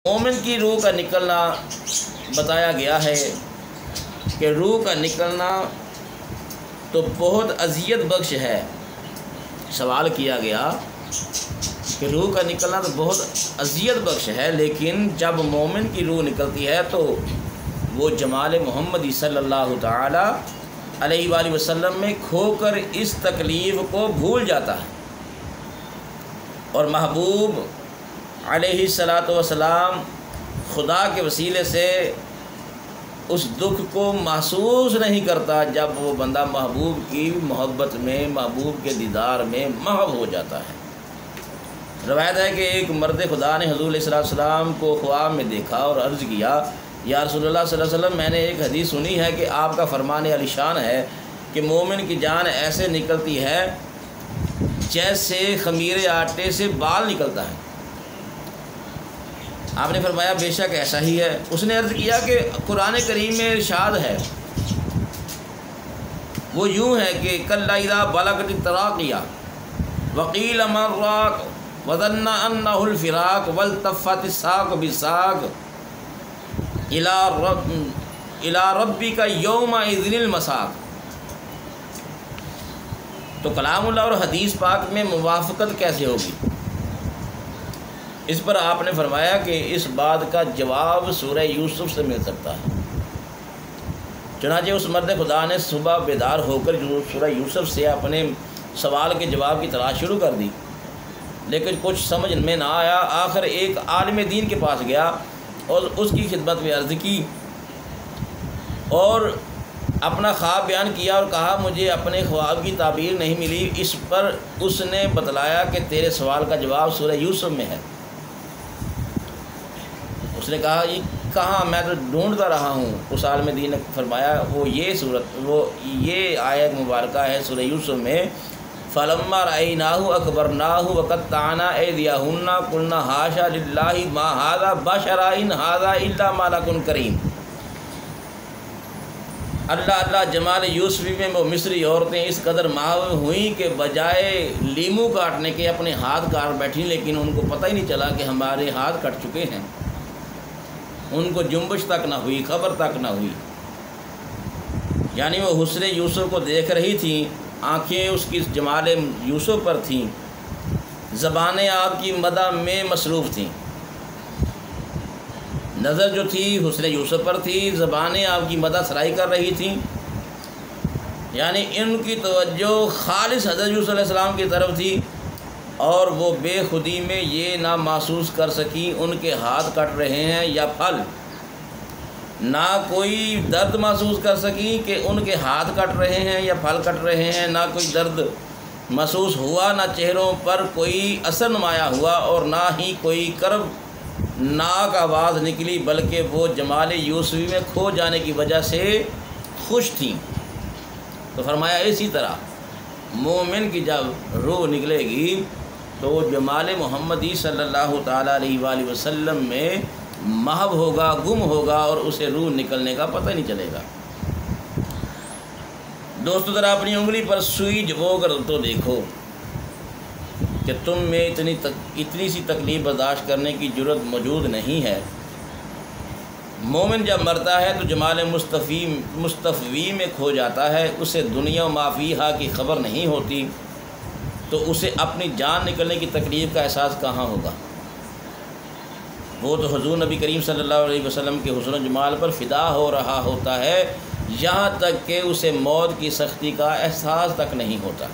مومن کی روح کا نکلنا بتایا گیا ہے کہ روح کا نکلنا تو بہت اذیت بخش ہے۔ سوال کیا گیا کہ روح کا نکلنا تو بہت اذیت بخش ہے، لیکن جب مومن کی روح نکلتی ہے تو وہ جمال محمدی صلی اللہ تعالی علیہ وآلہ وسلم میں کھو کر اس تکلیف کو بھول جاتا ہے، اور محبوب علیہ الصلاۃ والسلام خدا کے وسیلے سے اس دکھ کو محسوس نہیں کرتا جب وہ بندہ محبوب کی محبت میں، محبوب کے دیدار میں محو ہو جاتا ہے۔ روایت ہے کہ ایک مرد خدا نے حضور علیہ السلام کو خواب میں دیکھا اور عرض کیا، یا رسول اللہ صلی اللہ علیہ وسلم، میں نے ایک حدیث سنی ہے کہ آپ کا فرمان علی شان ہے کہ مومن کی جان ایسے نکلتی ہے جیسے خمیر آٹے سے بال نکلتا ہے۔ آپ نے فرمایا بے شک ایسا ہی ہے۔ اس نے عرض کیا کہ قرآن کریم میں ارشاد ہے، وہ یوں ہے کہ کلا اذا بلغت التراقیہ وقیل من راق وظن انہ الفراق والتفت الساق بالساق الی ربک یومئذ المساق۔ تو کلام اللہ اور حدیث پاک میں موافقت کیسے ہوگی؟ اس پر آپ نے فرمایا کہ اس بات کا جواب سورہ یوسف سے مل سکتا ہے۔ چنانچہ اس مرد خدا نے صبح بیدار ہو کر سورہ یوسف سے اپنے سوال کے جواب کی تلاش شروع کر دی، لیکن کچھ سمجھ میں نہ آیا۔ آخر ایک عالم دین کے پاس گیا اور اس کی خدمت میں عرض کی اور اپنا خواب بیان کیا اور کہا مجھے اپنے خواب کی تعبیر نہیں ملی۔ اس پر اس نے بتلایا کہ تیرے سوال کا جواب سورہ یوسف میں ہے۔ اس نے کہا یہ کہاں، میں تو ڈھونڈتا رہا ہوں۔ اس عالم دین نے فرمایا وہ یہ آیت مبارکہ ہے سورہ یوسف میں، فَلَمَّا رَأَيْنَاهُ أَكْبَرْنَاهُ وَقَطَّعْنَا أَيْدِيَهُنَّ قُلْنَا حَاشَا لِلَّهِ مَا هَذَا بَشَرًا إِنْ هَذَا إِلَّا مَلَكٌ كَرِيمٌ۔ اللہ جمال یوسفی میں وہ مصری عورتیں اس قدر محو ہوئیں کہ بجائے لیمو کاٹنے کے اپنے ہاتھ کاٹ بیٹھیں، لیکن ان کو پتہ ہی نہیں چلا کہ ہمارے ہاتھ کٹ چکے ہیں۔ ان کو جنبش تک نہ ہوئی، خبر تک نہ ہوئی۔ یعنی وہ حسن یوسف کو دیکھ رہی تھیں، آنکھیں اس کی جمال یوسف پر تھیں، زبانیں آپ کی مدح میں مصروف تھیں۔ نظر جو تھی حسن یوسف پر تھی، زبانیں آپ کی مدح سرائی کر رہی تھیں، یعنی ان کی توجہ خالص حضرت یوسف علیہ السلام کی طرف تھی، اور وہ بے خودی میں یہ نہ محسوس کر سکی ان کے ہاتھ کٹ رہے ہیں یا پھل، نہ کوئی درد محسوس کر سکی کہ ان کے ہاتھ کٹ رہے ہیں یا پھل کٹ رہے ہیں، نہ کوئی درد محسوس ہوا، نہ چہروں پر کوئی اثر نمایاں ہوا، اور نہ ہی کوئی کرب ناک آواز نکلی، بلکہ وہ جمال یوسفی میں کھو جانے کی وجہ سے خوش تھیں۔ تو فرمایا اسی طرح مومن کی جب روح نکلے گی تو وہ جمال محمدی صلی اللہ تعالیٰ علیہ وآلہ وسلم میں محو ہوگا، گم ہوگا، اور اسے روح نکلنے کا پتہ نہیں چلے گا۔ دوستو ذرا اپنی انگلی پر سوئی جبو کر تو دیکھو کہ تم میں اتنی سی تکلیف برداشت کرنے کی جرت موجود نہیں ہے۔ مومن جب مرتا ہے تو جمال مصطفی میں کھو جاتا ہے، اسے دنیا و ما فیہا کی خبر نہیں ہوتی، تو اسے اپنی جان نکلنے کی تکلیف کا احساس کہاں ہوگا؟ وہ تو حضور نبی کریم صلی اللہ علیہ وسلم کے حسن و جمال پر فدا ہو رہا ہوتا ہے، یہاں تک کہ اسے موت کی سختی کا احساس تک نہیں ہوتا۔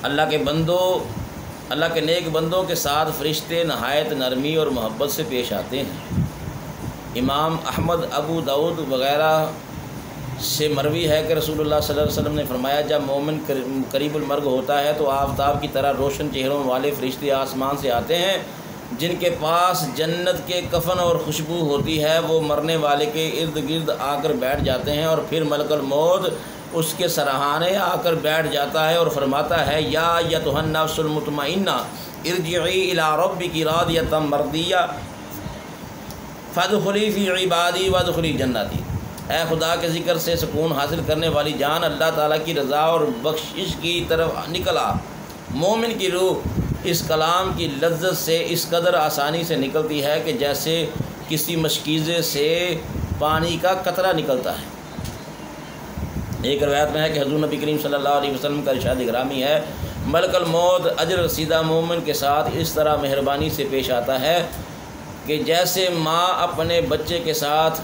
اللہ کے نیک بندوں کے ساتھ فرشتے نہایت نرمی اور محبت سے پیش آتے ہیں۔ امام احمد، ابو داؤد وغیرہ سے مروی ہے کہ رسول اللہ صلی اللہ علیہ وسلم نے فرمایا جب مومن قریب المرگ ہوتا ہے تو آفتاب کی طرح روشن چہروں والے فرشتے آسمان سے آتے ہیں، جن کے پاس جنت کے کفن اور خوشبو ہوتی ہے، وہ مرنے والے کے ارد گرد آ کر بیٹھ جاتے ہیں، اور پھر ملک الموت اس کے سرہانے آ کر بیٹھ جاتا ہے اور فرماتا ہے یا ایتھا النفس المطمئنہ ارجعی الی ربک راضیۃ مرضیہ فادخلی فی عبادی وادخلی جنتی۔ اے خدا کے ذکر سے سکون حاصل کرنے والی جان، اللہ تعالیٰ کی رضا اور بخشش کی طرف نکل آ۔ مومن کی روح اس کلام کی لذت سے اس قدر آسانی سے نکلتی ہے کہ جیسے کسی مشکیزے سے پانی کا قطرہ نکلتا ہے۔ ایک روایت میں ہے کہ حضور نبی کریم صلی اللہ علیہ وسلم کا ارشاد گرامی ہے، ملک الموت اجر رسیدہ مومن کے ساتھ اس طرح مہربانی سے پیش آتا ہے کہ جیسے ماں اپنے بچے کے ساتھ،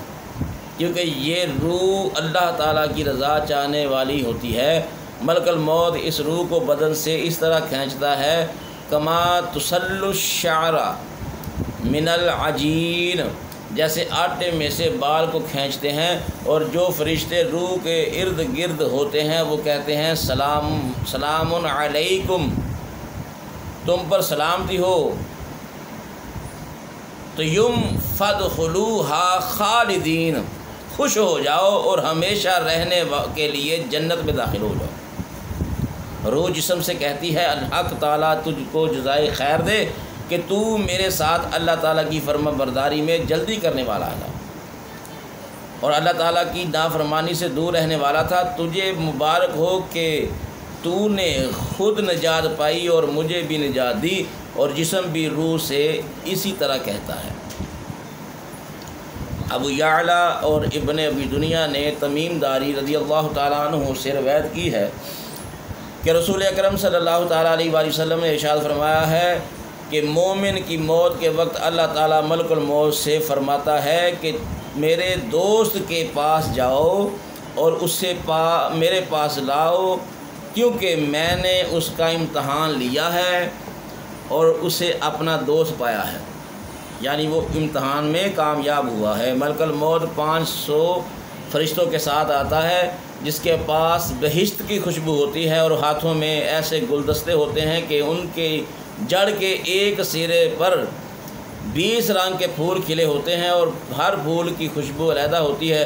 کیونکہ یہ روح اللہ تعالیٰ کی رضا چاہنے والی ہوتی ہے، ملک الموت اس روح کو بدن سے اس طرح کھینچتا ہے کما تسل الشعر من العجین، جیسے آٹے میں سے بال کو کھینچتے ہیں، اور جو فرشتے روح کے ارد گرد ہوتے ہیں وہ کہتے ہیں سلام علیکم، تم پر سلامتی ہو، تو یم فادخلوها خالدین، خوش ہو جاؤ اور ہمیشہ رہنے کے لیے جنت میں داخل ہو جاؤ۔ روح جسم سے کہتی ہے الحق تعالیٰ تجھ کو جزائے خیر دے کہ تو میرے ساتھ اللہ تعالیٰ کی فرما برداری میں جلدی کرنے والا تھا اور اللہ تعالیٰ کی نافرمانی سے دور رہنے والا تھا، تجھے مبارک ہو کہ تو نے خود نجات پائی اور مجھے بھی نجات دی، اور جسم بھی روح سے اسی طرح کہتا ہے۔ ابو یعلا اور ابن ابی دنیا نے تمیم داری رضی اللہ تعالیٰ عنہ سے روایت کی ہے کہ رسول اکرم صلی اللہ تعالیٰ علیہ وآلہ وسلم نے ارشاد فرمایا ہے کہ مومن کی موت کے وقت اللہ تعالیٰ ملک الموت سے فرماتا ہے کہ میرے دوست کے پاس جاؤ اور اس سے میرے پاس لاؤ، کیونکہ میں نے اس کا امتحان لیا ہے اور اسے اپنا دوست پایا ہے، یعنی وہ امتحان میں کامیاب ہوا ہے۔ ملک الموت 500 فرشتوں کے ساتھ آتا ہے جس کے پاس بہشت کی خوشبو ہوتی ہے، اور ہاتھوں میں ایسے گلدستے ہوتے ہیں کہ ان کے جڑ کے ایک سرے پر 20 رنگ کے پھول کھلے ہوتے ہیں اور ہر پھول کی خوشبو علیحدہ ہوتی ہے۔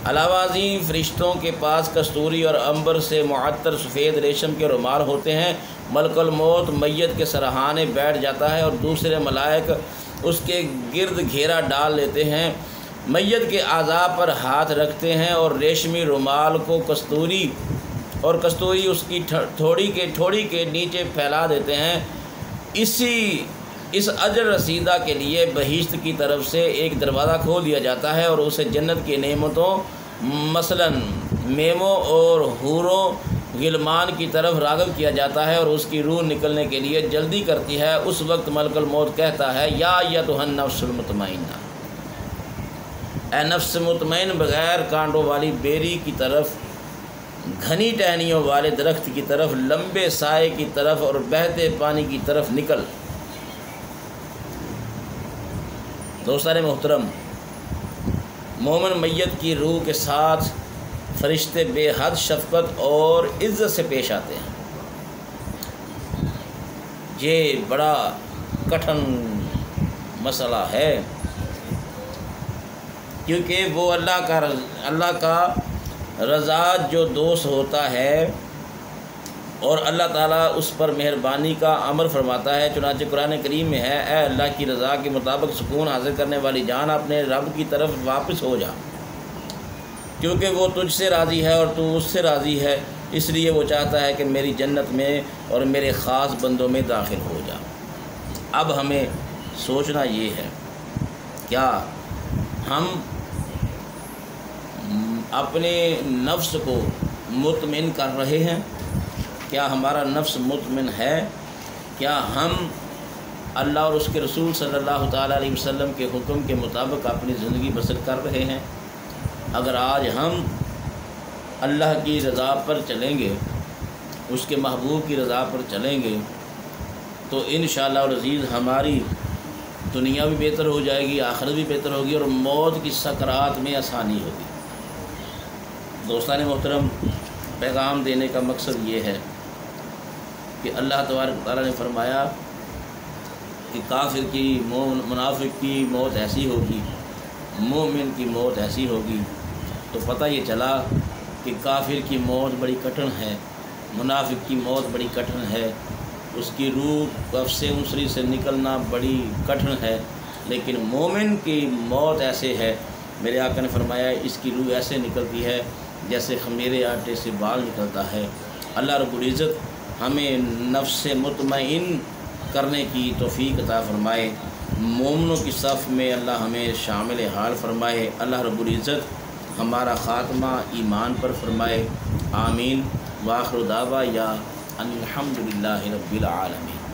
علاوہ ازیں فرشتوں کے پاس کستوری اور عنبر سے معطر سفید ریشم کے رومال ہوتے ہیں۔ ملک الموت میت کے سرہانے بیٹھ جاتا ہے اور دوسرے ملائک اس کے گرد گھیرا ڈال لیتے ہیں، میت کے اعضاء پر ہاتھ رکھتے ہیں اور ریشمی رومال کو کستوری اس کی ٹھوڑی کے نیچے پھیلا دیتے ہیں۔ اس اجر رسیدہ کے لیے بہشت کی طرف سے ایک دروازہ کھول دیا جاتا ہے اور اسے جنت کی نعمتوں مثلا میموں اور حوروں غلمان کی طرف راغب کیا جاتا ہے اور اس کی روح نکلنے کے لیے جلدی کرتی ہے۔ اس وقت ملک الموت کہتا ہے یا ایتھا النفس المطمئنہ، اے نفس مطمئن بغیر کانٹوں والی بیری کی طرف، گھنی ٹہنیوں والے درخت کی طرف، لمبے سائے کی طرف اور بہتے پانی کی طرف نکل۔ دوستان محترم، مومن میت کی روح کے ساتھ فرشتے بے حد شفقت اور عزت سے پیش آتے ہیں۔ یہ بڑا کٹھن مسئلہ ہے، کیونکہ وہ اللہ کا رضا جو دوست ہوتا ہے اور اللہ تعالیٰ اس پر مہربانی کا امر فرماتا ہے۔ چنانچہ قرآن کریم میں ہے، اے اللہ کی رضا کے مطابق سکون حاصل کرنے والی جان اپنے رب کی طرف واپس ہو جا، کیونکہ وہ تجھ سے راضی ہے اور تو اس سے راضی ہے، اس لیے وہ چاہتا ہے کہ میری جنت میں اور میرے خاص بندوں میں داخل ہو جا۔ اب ہمیں سوچنا یہ ہے، کیا ہم اپنے نفس کو مطمئن کر رہے ہیں؟ کیا ہمارا نفس مطمئن ہے؟ کیا ہم اللہ اور اس کے رسول صلی اللہ تعالیٰ علیہ وسلم کے حکم کے مطابق اپنی زندگی بسر کر رہے ہیں؟ اگر آج ہم اللہ کی رضا پر چلیں گے، اس کے محبوب کی رضا پر چلیں گے، تو انشاءاللہ العزیز ہماری دنیا بھی بہتر ہو جائے گی، آخرت بھی بہتر ہوگی اور موت کی سکرات میں آسانی ہوگی۔ دوستان محترم، پیغام دینے کا مقصد یہ ہے کہ اللہ تبارک تعالیٰ نے فرمایا کہ کافر کی منافق کی موت ایسی ہوگی، مومن کی موت ایسی ہوگی، تو پتہ یہ چلا کہ کافر کی موت بڑی کٹھن ہے، منافق کی موت بڑی کٹھن ہے، اس کی روح قفس انصری سے نکلنا بڑی کٹھن ہے، لیکن مومن کی موت ایسے ہے، میرے آقا نے فرمایا اس کی روح ایسے نکلتی ہے جیسے خمیرے آٹے سے بال نکلتا ہے۔ اللہ رب العزت ہمیں نفس مطمئن کرنے کی توفیق عطا فرمائے، مومنوں کی صف میں اللہ ہمیں شامل حال فرمائے، اللہ رب العزت ہمارا خاتمہ ایمان پر فرمائے، آمین۔ وآخر دعوانا الحمدللہ رب العالمین۔